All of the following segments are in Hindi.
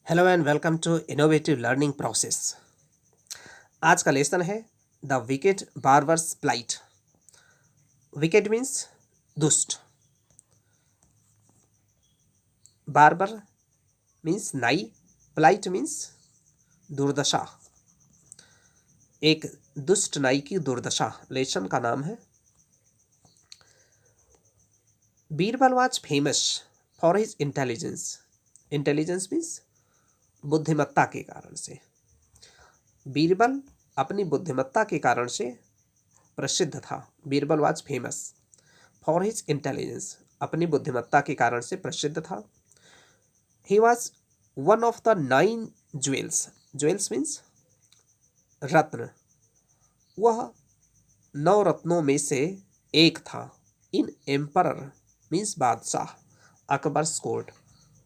Hello and welcome to innovative learning process. आज का लेसन है the wicked barber's plight. Wicked means दुष्ट, बार्बर मीन्स नाई, प्लाइट मीन्स दुर्दशा। एक दुष्ट नाई की दुर्दशा लेसन का नाम है। Birbal was famous for his intelligence. Intelligence means बुद्धिमत्ता के कारण से। बीरबल अपनी बुद्धिमत्ता के कारण से प्रसिद्ध था। Birbal was famous for his intelligence, अपनी बुद्धिमत्ता के कारण से प्रसिद्ध था। He was one of the 9 jewels. Jewels means रत्न। वह 9 रत्नों में से एक था। इन एम्परर मीन्स बादशाह, अकबर्स कोर्ट,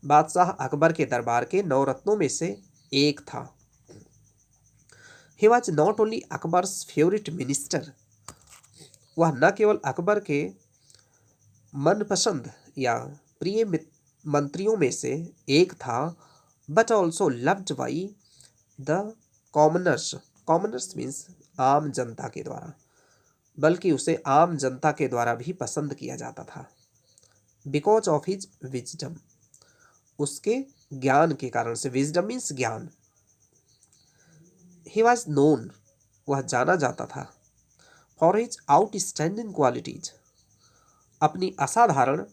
बादशाह अकबर के दरबार के 9 रत्नों में से एक था। He was not only Akbar's favourite minister. वह न केवल अकबर के मनपसंद या प्रिय मंत्रियों में से एक था, but also loved by the commoners. Commoners means आम जनता के द्वारा, बल्कि उसे आम जनता के द्वारा भी पसंद किया जाता था। बिकॉज ऑफ हिज विजडम, उसके ज्ञान के कारण से। विजडम मीन्स ज्ञान। ही वॉज नोन, वह जाना जाता था। फॉर हिज आउटस्टैंडिंग क्वालिटीज, अपनी असाधारण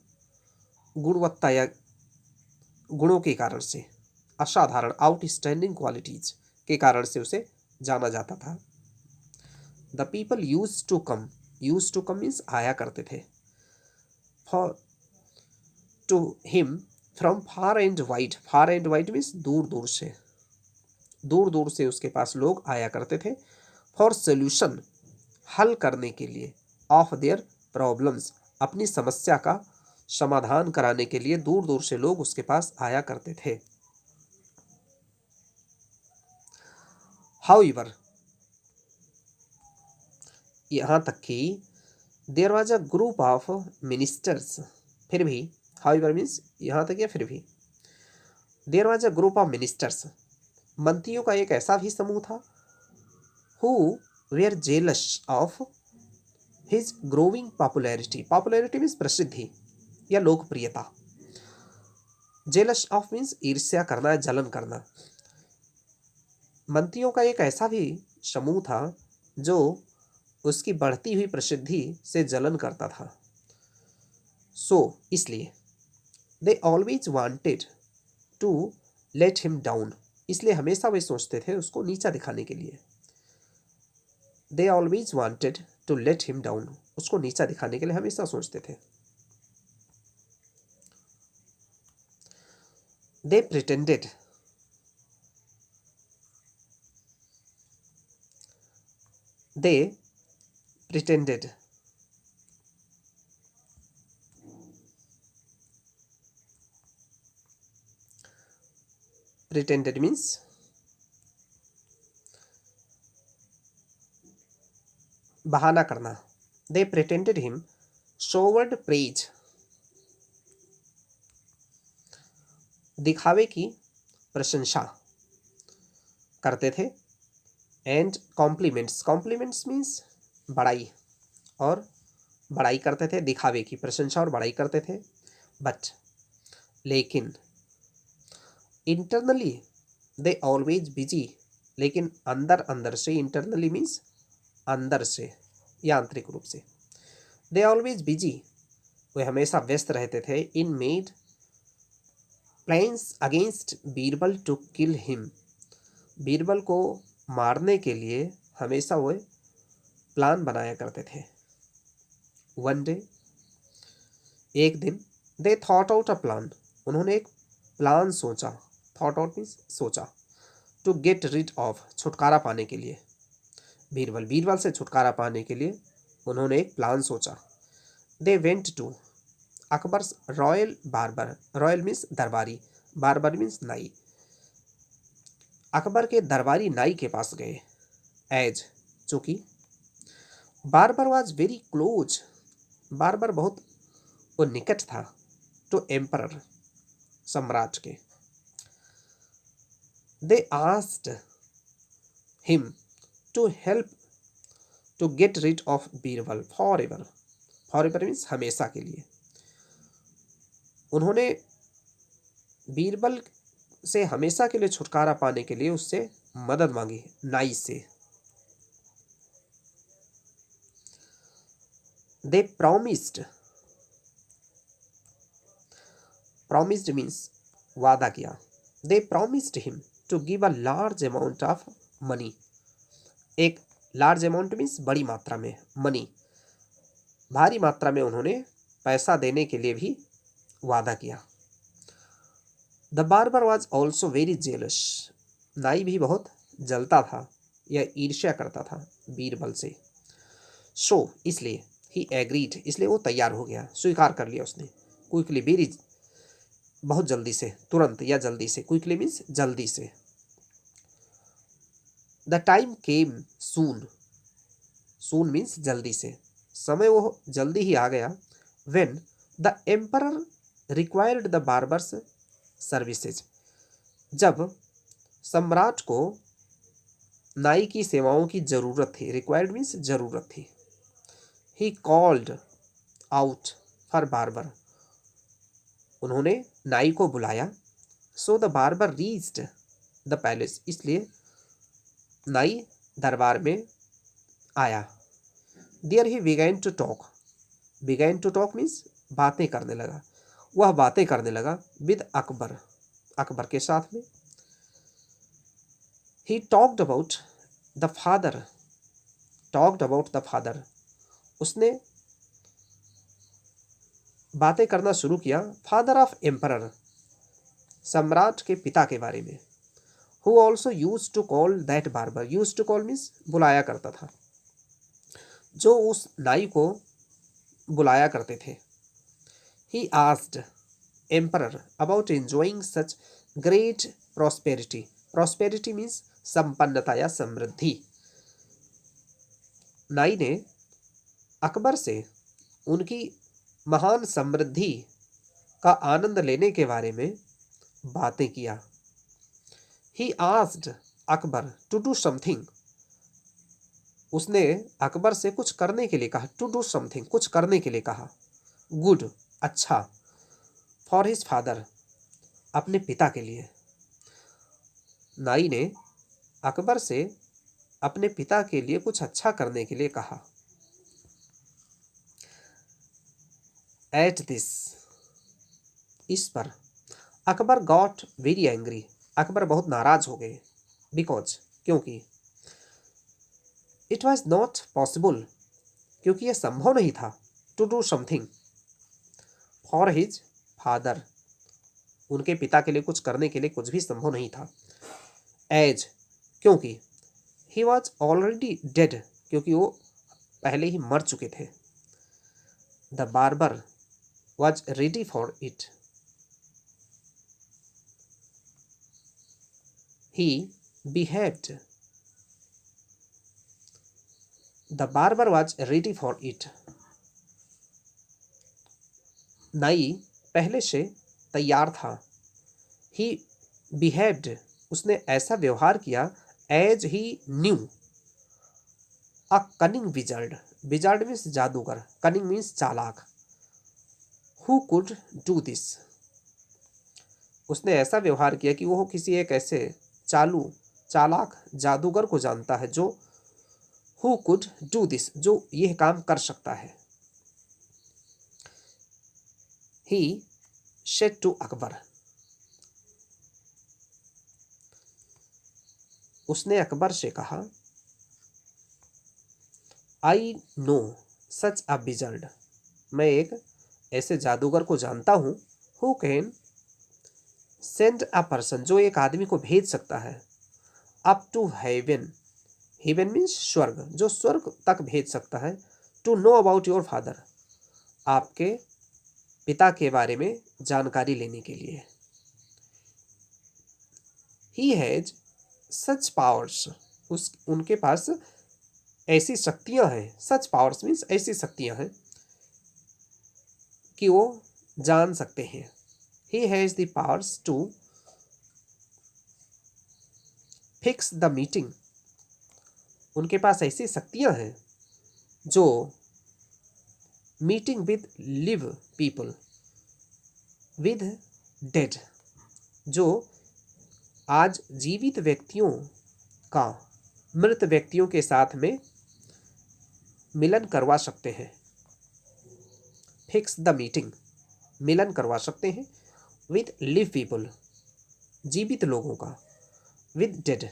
गुणवत्ता या गुणों के कारण से। असाधारण आउटस्टैंडिंग क्वालिटीज के कारण से उसे जाना जाता था। The people use to come means आया करते थे। For to him from far and wide means दूर दूर से। दूर दूर से उसके पास लोग आया करते थे। फॉर सोल्यूशन, हल करने के लिए। ऑफ देयर प्रॉब्लम्स, अपनी समस्या का समाधान कराने के लिए दूर दूर से लोग उसके पास आया करते थे। हाउएवर, यहाँ तक कि there was a group of ministers, फिर भी। हाउएवर मीन्स यहाँ तक या फिर भी। There was a group of ministers, मंत्रियों का एक ऐसा भी समूह था। Who were jealous of his growing popularity. Popularity means प्रसिद्धि या लोकप्रियता। जेलस ऑफ मीन्स ईर्ष्या करना, जलन करना। मंत्रियों का एक ऐसा भी समूह था जो उसकी बढ़ती हुई प्रसिद्धि से जलन करता था। इसलिए they always wanted to let him down, इसलिए हमेशा वे सोचते थे उसको नीचा दिखाने के लिए। They always wanted to let him down, उसको नीचा दिखाने के लिए हमेशा सोचते थे। They pretended, they pretended, pretended means बहाना करना। They pretended him showered praise, दिखावे की प्रशंसा करते थे। एंड कॉम्प्लीमेंट्स, कॉम्प्लीमेंट्स मीन्स बड़ाई, और बड़ाई करते थे, दिखावे की प्रशंसा और बड़ाई करते थे। बट लेकिन इंटरनली दे ऑलवेज बिजी, लेकिन अंदर अंदर से, इंटरनली मीन्स अंदर से या आंतरिक रूप से। दे ऑलवेज बिजी, वे हमेशा व्यस्त रहते थे। इन made plans against Birbal to kill him, Birbal को मारने के लिए हमेशा वे प्लान बनाया करते थे। वन डे, एक दिन। They thought out a plan, उन्होंने एक प्लान सोचा। थॉट आउट मीन्स सोचा। टू गेट रिड ऑफ, छुटकारा पाने के लिए। बीरबल से छुटकारा पाने के लिए उन्होंने एक प्लान सोचा। They went to Akbar's royal barber, royal means दरबारी, बार्बर मीन्स नाई। अकबर के दरबारी नाई के पास गए। एज, चूंकि barber was very close, barber बहुत वो निकट था। टू एम्परर, सम्राट के। They asked him to help to get rid of Birbal forever. Forever means हमेशा के लिए। उन्होंने बीरबल से हमेशा के लिए छुटकारा पाने के लिए उससे मदद मांगी, नाई से। दे प्रॉमिस्ड, प्रॉमिस्ड मीन्स वादा किया। They promised him to give a large amount of money. एक लार्ज अमाउंट मीन्स बड़ी मात्रा में, मनी भारी मात्रा में उन्होंने पैसा देने के लिए भी वादा किया। The barber was also very jealous. नाई भी बहुत जलता था या ईर्ष्या करता था बीरबल से। सो इसलिए ही एग्रीड, इसलिए वो तैयार हो गया, स्वीकार कर लिया उसने। क्विकली, वेरी बहुत जल्दी से, तुरंत या जल्दी से। क्विकली मीन्स जल्दी से। The time came soon, soon means जल्दी से, समय वो जल्दी ही आ गया। When the emperor required the barbers services, जब सम्राट को नाई की सेवाओं की जरूरत थी। रिक्वायर्ड मीन्स जरूरत थी। He called out for barber, उन्होंने नाई को बुलाया। So the barber reached the palace, इसलिए नाई दरबार में आया। There he began to talk, began to talk means बातें करने लगा। वह बातें करने लगा विद अकबर, अकबर के साथ में। He talked about the father, talked about the father, उसने बातें करना शुरू किया फादर ऑफ एम्परर, सम्राट के पिता के बारे में। Who also use to call that barber, use to call means बुलाया करता था, जो उस नाई को बुलाया करते थे। He asked emperor about enjoying such great prosperity, prosperity means संपन्नता या समृद्धि। नाई ने अकबर से उनकी महान समृद्धि का आनंद लेने के बारे में बातें किया। He asked Akbar to do something, उसने अकबर से कुछ करने के लिए कहा। टू डू समथिंग, कुछ करने के लिए कहा। गुड, अच्छा। फॉर हिज फादर, अपने पिता के लिए। नाई ने अकबर से अपने पिता के लिए कुछ अच्छा करने के लिए कहा। एट दिस, इस पर Akbar got very angry, Akbar बहुत नाराज हो गए। बिकॉज, क्योंकि इट वॉज नॉट पॉसिबल, क्योंकि यह संभव नहीं था। To do something for his father, उनके पिता के लिए कुछ करने के लिए कुछ भी संभव नहीं था। एज, क्योंकि ही वॉज ऑलरेडी डेड, क्योंकि वो पहले ही मर चुके थे। The barber was ready for it, he behaved, the barber was ready for it, नाई पहले से तैयार था। he behaved, उसने ऐसा व्यवहार किया। as he knew a cunning wizard, wizard means जादूगर, cunning means चालाक। who could do this, उसने ऐसा व्यवहार किया कि वो किसी एक ऐसे चालाक जादूगर को जानता है, जो who could do this, जो यह काम कर सकता है। he said to अकबर, उसने अकबर से कहा। I know such a wizard, मैं एक ऐसे जादूगर को जानता हूं। who can send a person, जो एक आदमी को भेज सकता है। up to heaven, heaven means स्वर्ग, जो स्वर्ग तक भेज सकता है। to know about your father, आपके पिता के बारे में जानकारी लेने के लिए। he has such powers, उनके पास ऐसी शक्तियां हैं। such powers means ऐसी शक्तियां हैं कि वो जान सकते हैं। he has the powers to fix the meeting, उनके पास ऐसी शक्तियां हैं जो meeting with live people with dead, जो आज जीवित व्यक्तियों का मृत व्यक्तियों के साथ में मिलन करवा सकते हैं। फिक्स द मीटिंग, मिलन करवा सकते हैं विद लिव पीपल, जीवित लोगों का, विद डेड,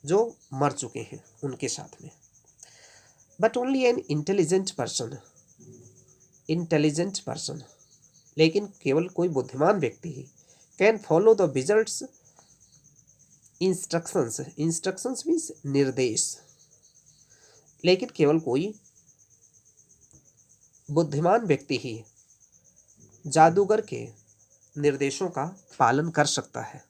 जो मर चुके हैं उनके साथ में। But only an intelligent person, intelligent person, लेकिन केवल कोई बुद्धिमान व्यक्ति ही can follow the wizard's instructions, instructions means निर्देश, लेकिन केवल कोई बुद्धिमान व्यक्ति ही जादूगर के निर्देशों का पालन कर सकता है।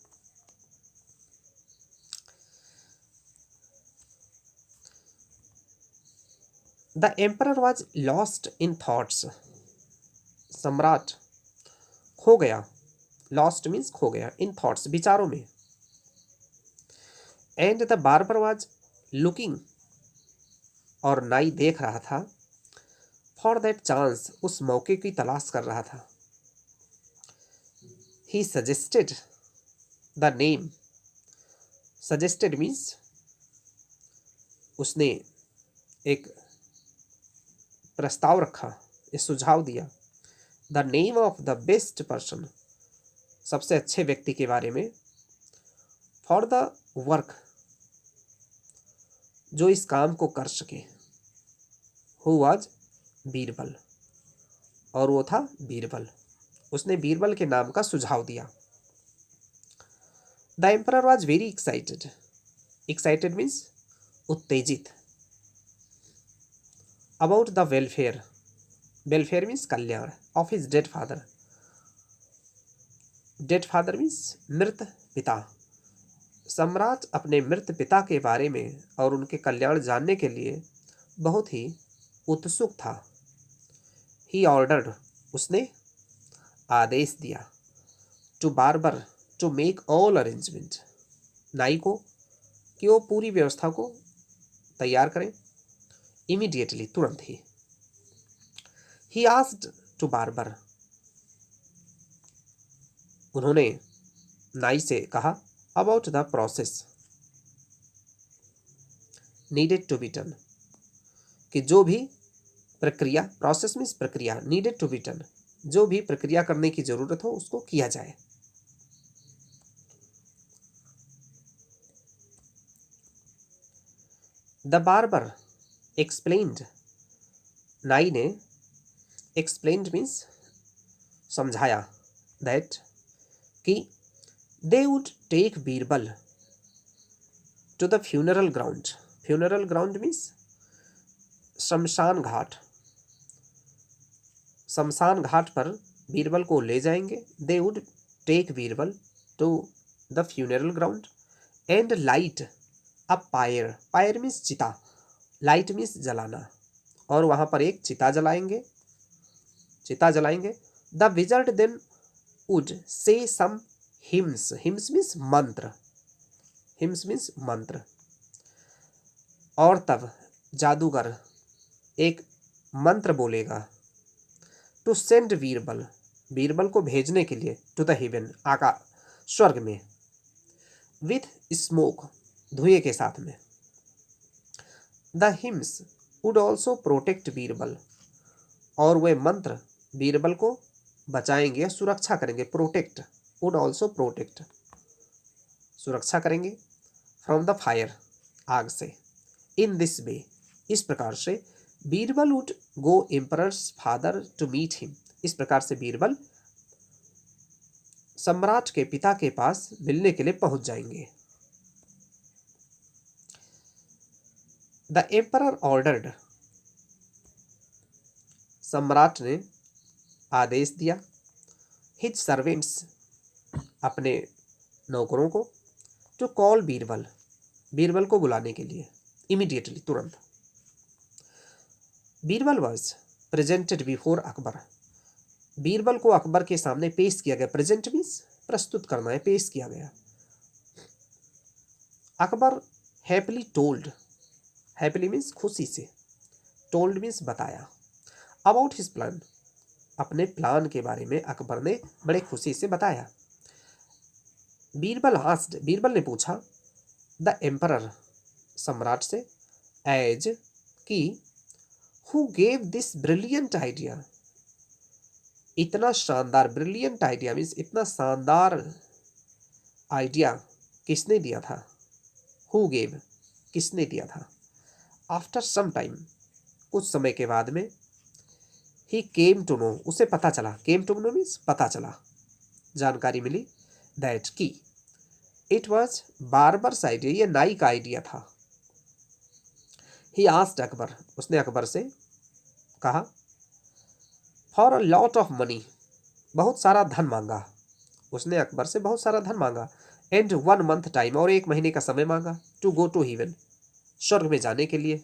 The emperor was lost in thoughts, सम्राट खो गया, लॉस्ट मीन्स खो गया, इन थॉट्स विचारों में। And the barber was looking, और नाई देख रहा था, फॉर दैट चांस, उस मौके की तलाश कर रहा था। He suggested the name, suggested means उसने एक प्रस्ताव रखा, एक सुझाव दिया, the name of the best person, सबसे अच्छे व्यक्ति के बारे में, फॉर द वर्क, जो इस काम को कर सके, हु वाज बीरबल, और वो था बीरबल, उसने बीरबल के नाम का सुझाव दिया। The emperor was very excited, excited means उत्तेजित, about the welfare, welfare means कल्याण, of his dead father, dead father means मृत पिता, सम्राट अपने मृत पिता के बारे में और उनके कल्याण जानने के लिए बहुत ही उत्सुक था। ही ऑर्डर्ड, उसने आदेश दिया, to barber to make all arrangement, नाई को कि वो पूरी व्यवस्था को तैयार करें, इमीडिएटली, तुरंत ही। ही आस्क्ड टू बार्बर, उन्होंने नाई से कहा, about the process needed to be done, कि जो भी प्रक्रिया, प्रोसेस मीन्स प्रक्रिया, नीडेड टू बी डन, जो भी प्रक्रिया करने की जरूरत हो उसको किया जाए। द बार्बर एक्सप्लेन्ड, नाई ने एक्सप्लेन्ड मीन्स समझाया, दैट कि they would take Birbal to the funeral ground, funeral ground means शमशान घाट, शमशान घाट पर बीरबल को ले जाएंगे। They would take Birbal to the funeral ground and light a pyre, pyre means चिता, लाइट मीन्स जलाना, और वहां पर एक चिता जलाएंगे, चिता जलाएंगे। The wizard then would say some hymns, hymns means मंत्र, हिम्स मीन्स मंत्र, और तब जादूगर एक मंत्र बोलेगा, टू सेंड बीरबल, बीरबल को भेजने के लिए, टू द हेवन, आकाश, स्वर्ग में, विथ स्मोक, धुएं के साथ में। The hymns would also protect Birbal, और वे मंत्र बीरबल को बचाएंगे, सुरक्षा करेंगे, प्रोटेक्ट, वुड ऑल्सो प्रोटेक्ट, सुरक्षा करेंगे, फ्रॉम द फायर, आग से। इन दिस वे, इस प्रकार से, Birbal would go emperor's father to meet him, इस प्रकार से बीरबल सम्राट के पिता के पास मिलने के लिए पहुंच जाएंगे। द एम्परर ऑर्डर्ड, सम्राट ने आदेश दिया, हिज सर्वेंट्स, अपने नौकरों को, टू कॉल बीरबल, बीरबल को बुलाने के लिए, इमीडिएटली, तुरंत। Birbal was presented before Akbar, Birbal को अकबर के सामने पेश किया गया, प्रेजेंट मीन्स प्रस्तुत करना है, पेश किया गया। Akbar happily told, happily means खुशी से, टोल्ड मीन्स बताया, अबाउट हिज प्लान, अपने प्लान के बारे में अकबर ने बड़े खुशी से बताया। बीरबल आस्क्ड, बीरबल ने पूछा, द एम्परर, सम्राट से, एज कि who gave this brilliant idea, इतना शानदार, ब्रिलियंट आइडिया मीन्स इतना शानदार आइडिया किसने दिया था, हु गेव किसने दिया था। आफ्टर सम टाइम, कुछ समय के बाद में, ही केम टू नो, उसे पता चला, केम टू नो मीन्स पता चला, जानकारी मिली, दैट की इट वॉज बार्बर्स आइडिया, ये नाई का आइडिया था। ही आस्क्ड अकबर, उसने अकबर से कहा, for a lot of money, बहुत सारा धन मांगा, उसने अकबर से बहुत सारा धन मांगा, एंड 1 मंथ टाइम, और 1 महीने का समय मांगा, टू गो टू हेवन, स्वर्ग में जाने के लिए।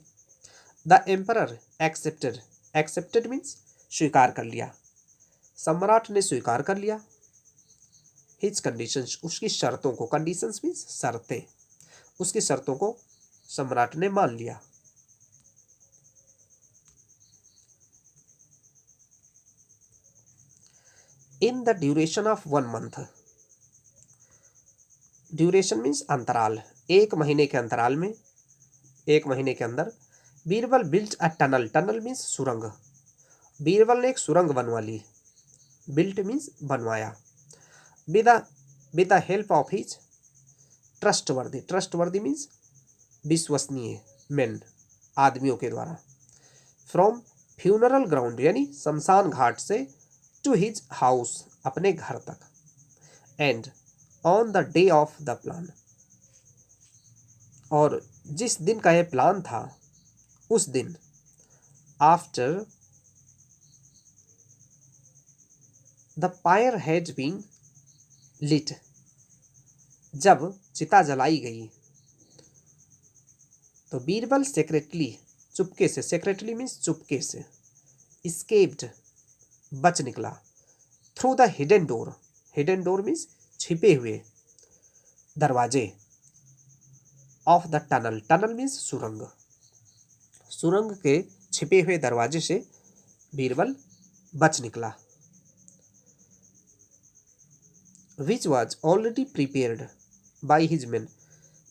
The emperor accepted, accepted means स्वीकार कर लिया, सम्राट ने स्वीकार कर लिया, हिज कंडीशंस, उसकी शर्तों को, कंडीशंस मीन्स शर्तें, उसकी शर्तों को सम्राट ने मान लिया। In the duration of 1 month, duration means अंतराल, 1 महीने के अंतराल में, 1 महीने के अंदर, Birbal built a tunnel, tunnel means सुरंग, बीरबल ने एक सुरंग बनवा ली, बिल्ट मीन्स बनवाया, with the help of his trustworthy, trustworthy means विश्वसनीय, मेन, आदमियों के द्वारा, फ्रॉम फ्यूनरल ग्राउंड यानी शमशान घाट से, टू हिज हाउस, अपने घर तक, and on the day of the plan, और जिस दिन का यह प्लान था उस दिन, after the fire has been lit, जब चिता जलाई गई, तो बीरबल सेक्रेटली, चुपके से, सेक्रेटली मीन्स चुपके से, escaped बच निकला, through the hidden door, hidden door means छिपे हुए दरवाजे, of the tunnel, tunnel means सुरंग, सुरंग के छिपे हुए दरवाजे से बीरबल बच निकला, which was already prepared by his main,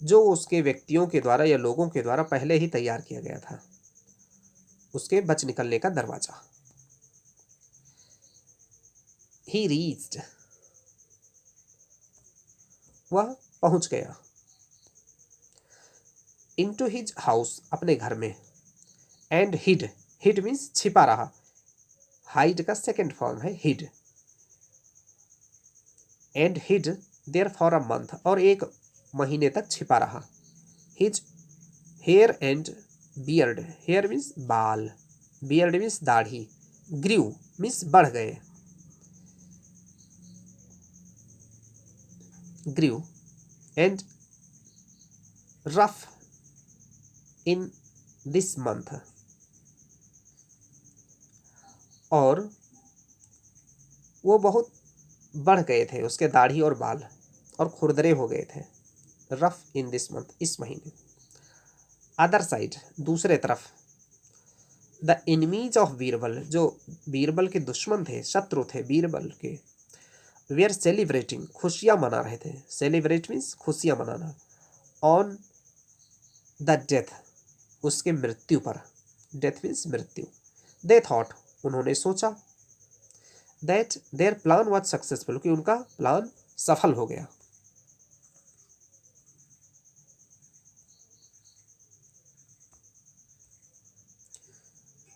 जो उसके व्यक्तियों के द्वारा या लोगों के द्वारा पहले ही तैयार किया गया था, उसके बच निकलने का दरवाजा। ही रीच्ड, वह पहुंच गया, इनटू हिज हाउस, अपने घर में, एंड हिड, हिड मीन्स छिपा रहा, हाइड का सेकेंड फॉर्म है hid, and hid there for a month, और 1 महीने तक छिपा रहा, his hair and beard, hair means बाल, बियर्ड मीन्स दाढ़ी, ग्रीव मीन्स बढ़ गए, grew, and rough in this month, और वो बहुत बढ़ गए थे, उसके दाढ़ी और बाल, और खुरदरे हो गए थे, रफ इन दिस मंथ, इस महीने। अदर साइड, दूसरे तरफ, द एनिमीज ऑफ बीरबल, जो बीरबल के दुश्मन थे, शत्रु थे बीरबल के, वे आर सेलिब्रेटिंग, खुशियां मना रहे थे, सेलिब्रेट मीन्स खुशियां मनाना, ऑन द डेथ, उसके मृत्यु पर, डेथ मीन्स मृत्यु, दे थॉट, उन्होंने सोचा, that their plan was successful, कि उनका प्लान सफल हो गया।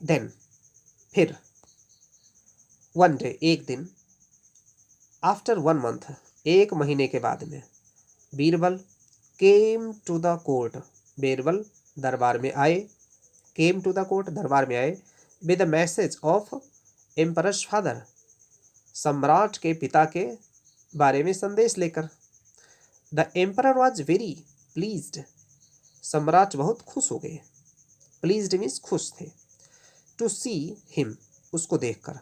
देन, फिर, वन डे, एक दिन, आफ्टर 1 मंथ, 1 महीने के बाद में, Birbal came to the court, Birbal दरबार में आए, केम टू द कोर्ट, दरबार में आए, with the message of emperors father, सम्राट के पिता के बारे में संदेश लेकर। The emperor was very pleased, सम्राट बहुत खुश हो गए, प्लीज्ड मीन्स खुश थे, टू सी हिम, उसको देखकर,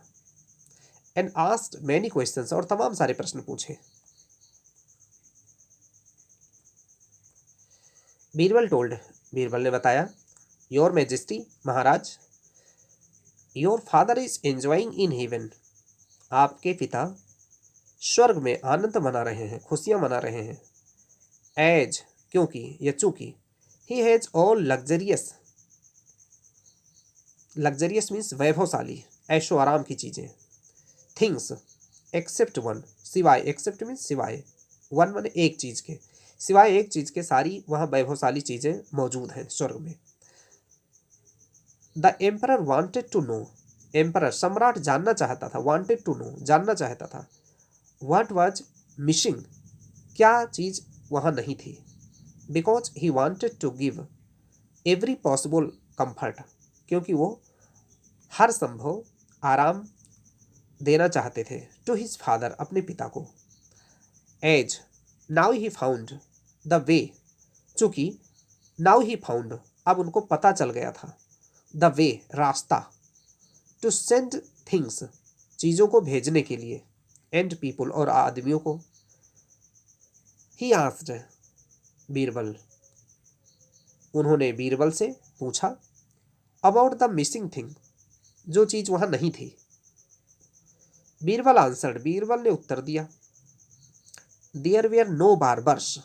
एंड आस्क्ड मैनी क्वेश्चंस, और तमाम सारे प्रश्न पूछे। बीरबल टोल्ड, बीरबल ने बताया, your majesty, Maharaj, your father is enjoying in heaven, आपके पिता स्वर्ग में आनंद मना रहे हैं, खुशियां मना रहे हैं। एज, क्योंकि या चूंकि, he has all luxurious, luxurious means वैभवशाली, ऐशो आराम की चीजें, थिंग्स, एक्सेप्ट वन, सिवाय, एक्सेप्ट मीन्स सिवाय, वन माने एक चीज के, सिवाय एक चीज के सारी वहां वैभवशाली चीजें मौजूद हैं स्वर्ग में। The emperor wanted to know, emperor सम्राट जानना चाहता था, वांटेड टू नो जानना चाहता था, व्हाट वाज मिसिंग, क्या चीज वहां नहीं थी, because he wanted to give every possible comfort, क्योंकि वो हर संभव आराम देना चाहते थे, टू हिज फादर, अपने पिता को। As, now he found the way, चूंकि नाउ ही फाउंड, अब उनको पता चल गया था, द वे, रास्ता, टू सेंड थिंग्स, चीजों को भेजने के लिए, एंड पीपुल, और आदमियों को। ही आस्क्ड, बीरबल, उन्होंने बीरबल से पूछा, अबाउट द मिसिंग थिंग, जो चीज वहां नहीं थी। बीरबल आंसर्ड, बीरबल ने उत्तर दिया, देयर वेयर नो बार्बर्स,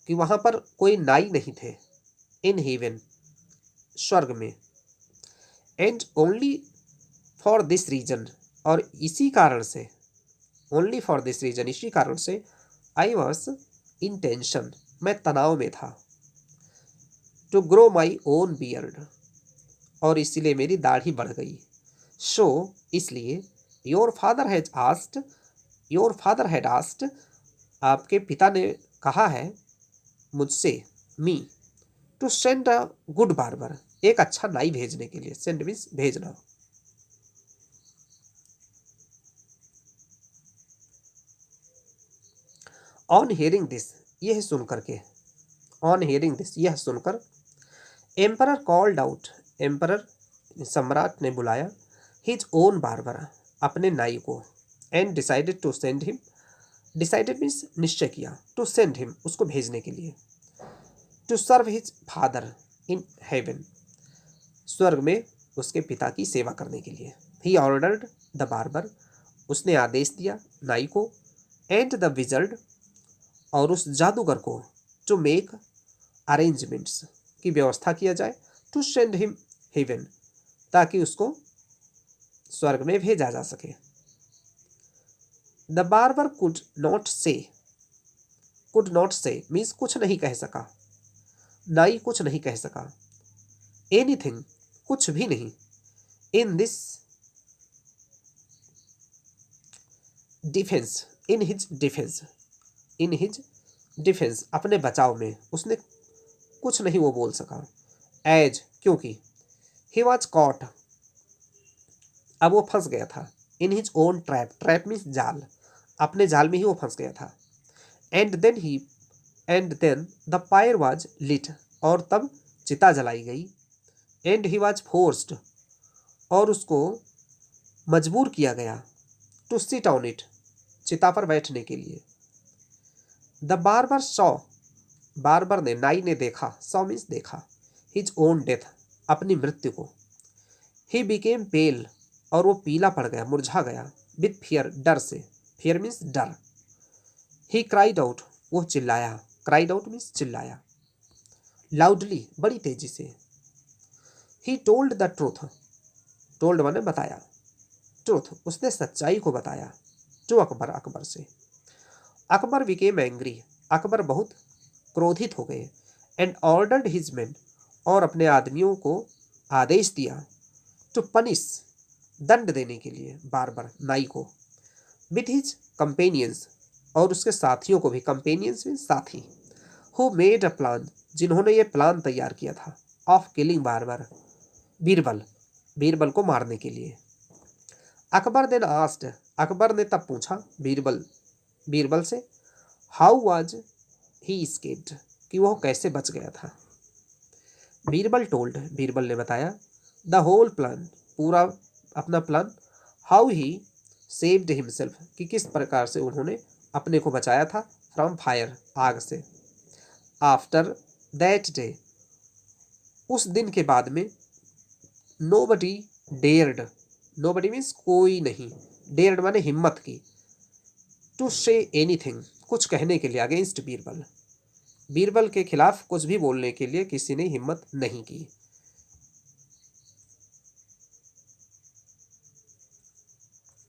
कि वहां पर कोई नाई नहीं थे, इन हेवन, स्वर्ग में, and only for this reason, और इसी कारण से, ओनली फॉर दिस रीजन, इसी कारण से, आई वॉज इन टेंशन, मैं तनाव में था, to grow my own beard, और इसीलिए मेरी दाढ़ी बढ़ गई, सो, इसलिए, your father has asked, your father had asked, आपके पिता ने कहा है मुझसे, me, to send a good barber, एक अच्छा नाई भेजने के लिए, सेंड मीन्स भेजना। ऑन हियरिंग दिस, यह सुनकर के, ऑन हियरिंग दिस, यह सुनकर, एम्परर कॉल्ड आउट, एम्परर सम्राट ने बुलाया, हिज ओन बार्बर, अपने नाई को, and decided to send him, decided means निश्चय किया, टू सेंड हिम, उसको भेजने के लिए, to serve his father in heaven, स्वर्ग में उसके पिता की सेवा करने के लिए। ही ऑर्डर्ड द बार्बर, उसने आदेश दिया नाई को, एंड द विजर्ड, और उस जादूगर को, टू मेक अरेंजमेंट्स, की व्यवस्था किया जाए, टू सेंड हिम हेवन, ताकि उसको स्वर्ग में भेजा जा सके। द बार्बर कुड नॉट से मीन्स कुछ नहीं कह सका, नाई कुछ नहीं कह सका, एनीथिंग, कुछ भी नहीं, in this defence, in his defence, in his defence, अपने बचाव में, उसने कुछ नहीं वो बोल सका। एज, क्योंकि, ही वॉज कॉट, अब वो फंस गया था, in his own trap, trap means जाल, अपने जाल में ही वो फंस गया था। And then the fire was lit, और तब चिता जलाई गई। एंड ही वाज फोर्स्ड, और उसको मजबूर किया गया, टू सिट ऑन इट, चिता पर बैठने के लिए। द बार्बर सॉ, बार्बर ने, नाई ने देखा, सॉ मीन्स देखा, हिज ओन डेथ, अपनी मृत्यु को। ही बिकेम पेल, और वो पीला पड़ गया, मुरझा गया, विथ फियर, डर से, फियर मीन्स डर। ही क्राइड आउट, वो चिल्लाया, क्राइड आउट मीन्स चिल्लाया, लाउडली, बड़ी तेजी से। He told the truth, told माने बताया, ट्रूथ, उसने सच्चाई को बताया, टू अकबर, अकबर से। अकबर बिकेम एंग्री, अकबर बहुत क्रोधित हो गए, एंड ऑर्डर्ड हिज मैन, और अपने आदमियों को आदेश दिया, टू पनिश, दंड देने के लिए, बार्बर, नाई को, विथ हिज कंपेनियंस, और उसके साथियों को भी, कंपेनियंस मीन साथी, हु मेड अ प्लान, जिन्होंने ये प्लान तैयार किया था, of killing barber, Birbal, Birbal को मारने के लिए। अकबर देन आस्क्ड, अकबर ने तब पूछा बीरबल, बीरबल से, हाउ वाज ही एस्केप्ड, कि वह कैसे बच गया था। बीरबल टोल्ड, बीरबल ने बताया, द होल प्लान, पूरा अपना plan, how he saved himself, कि किस प्रकार से उन्होंने अपने को बचाया था, फ्रॉम फायर, आग से। आफ्टर दैट डे, उस दिन के बाद में, नोबडी डेयर्ड, नोबडी मीन्स कोई नहीं, डेयर्ड माने हिम्मत की, टू से एनीथिंग, कुछ कहने के लिए, अगेंस्ट बीरबल, बीरबल के खिलाफ कुछ भी बोलने के लिए किसी ने हिम्मत नहीं की।